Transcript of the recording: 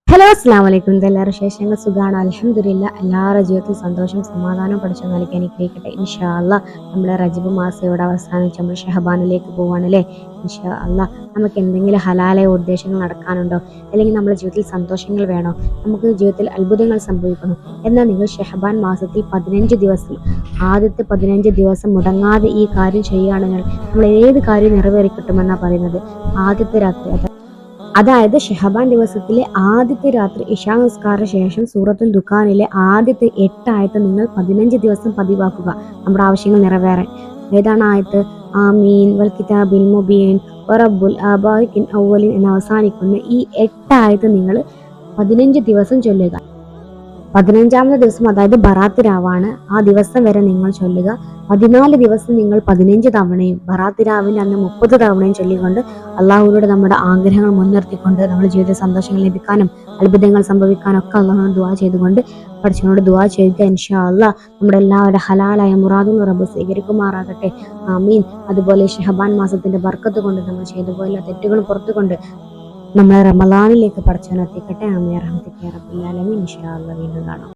Hello അസ്സാം വലൈക്കും. ഇതെല്ലാവരും വിശേഷങ്ങൾ സുഖമാണ്, അൽഹംദുലില്ലാ. എല്ലാവരുടെ ജീവിതത്തിൽ സന്തോഷം സമാധാനം പഠിച്ചു നൽകി അനുഗ്രഹിക്കട്ടെ. ഇൻഷാ അല്ലാ നമ്മുടെ റജബ് മാസം ഇവിടെ അവസാനിച്ച് നമ്മൾ ഷഹബാനിലേക്ക് പോവാണല്ലേ. ഇൻഷാ അല്ലാ നമുക്ക് എന്തെങ്കിലും ഹലാലായ ഉദ്ദേശങ്ങൾ നടക്കാനുണ്ടോ, അല്ലെങ്കിൽ നമ്മുടെ ജീവിതത്തിൽ സന്തോഷങ്ങൾ വേണോ, നമുക്ക് ജീവിതത്തിൽ അത്ഭുതങ്ങൾ സംഭവിക്കണം എന്നാൽ നിങ്ങൾ ഷഹബാൻ മാസത്തിൽ 15 ദിവസം, ആദ്യത്തെ 15 ദിവസം മുടങ്ങാതെ ഈ കാര്യം ചെയ്യുകയാണെങ്കിൽ നമ്മൾ ഏത് കാര്യം നിറവേറി കിട്ടുമെന്നാണ് പറയുന്നത്. ആദ്യത്തെ രാത്രി, അതായത് ഷഹബാൻ ദിവസത്തിലെ ആദ്യത്തെ രാത്രി ഇശാ നിസ്കാര ശേഷം സൂറത്തുൽ ദുഖാനിലെ ആദ്യത്തെ 8 ആയത്ത് നിങ്ങൾ 15 ദിവസം പതിവാക്കുക നമ്മുടെ ആവശ്യങ്ങൾ നിറവേറാൻ. ഏതാണ് ആയത്ത്? ആമീൻ വൽ കിതാബിൽ മുബീൻ വറബ്ബുൽ ആബായിൻ അവലിൻ എന്ന് അവസാനിക്കുന്ന ഈ 8 ആയത്ത് നിങ്ങൾ 15 ദിവസം ചൊല്ലുക. 15ാമത്തെ ദിവസം, അതായത് ബറാത്ത് രാവാണ്, ആ ദിവസം വരെ നിങ്ങൾ ചൊല്ലുക. 14 ദിവസം നിങ്ങൾ 15 തവണയും ബറാത്ത് രാവിന്റെ അന്ന് 30 തവണയും ചൊല്ലിക്കൊണ്ട് അള്ളാഹുവിനോട് നമ്മുടെ ആഗ്രഹങ്ങൾ മുൻനിർത്തിക്കൊണ്ട് നമ്മുടെ ജീവിതത്തിൽ സന്തോഷങ്ങൾ ലഭിക്കാനും അത്ഭുതങ്ങൾ സംഭവിക്കാനും ഒക്കെ അള്ളാഹുവിനോട് ദുആ ചെയ്തുകൊണ്ട് പഠിച്ചവനോട് ദുആ ചെയ്യുക. ഇൻഷാ അല്ലാഹ് നമ്മുടെ എല്ലാവരുടെ ഹലാലായ മുറാദുൽ റബ്ബ് സ്വീകരിക്കുമാറാകട്ടെ. ആമീൻ. അതുപോലെ ഷഹബാൻ മാസത്തിന്റെ ബർക്കത്ത് കൊണ്ട് നമ്മൾ ചെയ്തു പോയ എല്ലാ തെറ്റുകളും പുറത്തുകൊണ്ട് നമ്മളെ റമളാനിലേക്ക് പഠിച്ചവൻ എത്തിക്കട്ടെ. ആമീൻ റഹ്മത്തിക യാ റബ്ബൽ ആലമീൻ. ഇൻഷാ അല്ലാഹ് വീണ്ടും കാണാം.